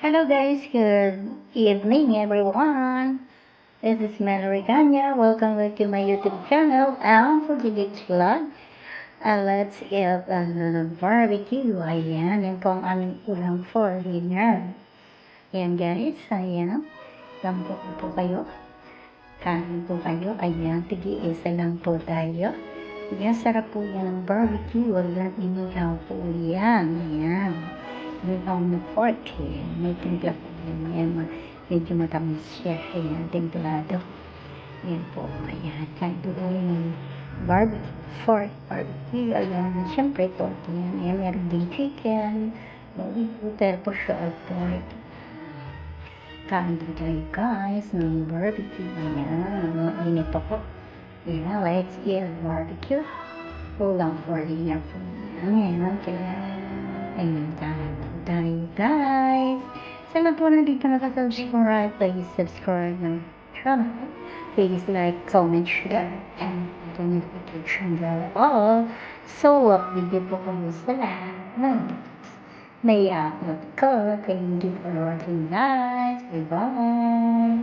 Hello guys, good evening everyone. This is Mallory Kanya. Welcome back to my YouTube channel. For today's vlog, let's get barbecue. Ayan, yan po ang aming ulam for dinner. Ayan guys, ayan. Lampo po kayo. Kain po kayo. Ayan, tigi-isa lang po tayo. Ayan, sarap po yan ng barbecue. Walang inulang po yan. Ayan. Yung pork, eh. May timpla po yan. Ayan, medyo matamis siya. Ayan, templado. Ayan po, ayan. Kain po tayo ng barbecue, pork barbecue. Ayan, syempre pork yan. Ayan, meron din chicken. Pero po siya ay pork. Kain po tayo guys ng barbecue. Ayan, init pa po. Ayan, let's get barbecue. Ulang for dinner po. Ayan, kaya ayun tayo guys. Sana po nandito nakasubscribe. Please subscribe ng channel. Please like, comment, share, and the notification bell all. So, update po kami sa lahat. May upload ko. Thank you for watching guys. Bye-bye.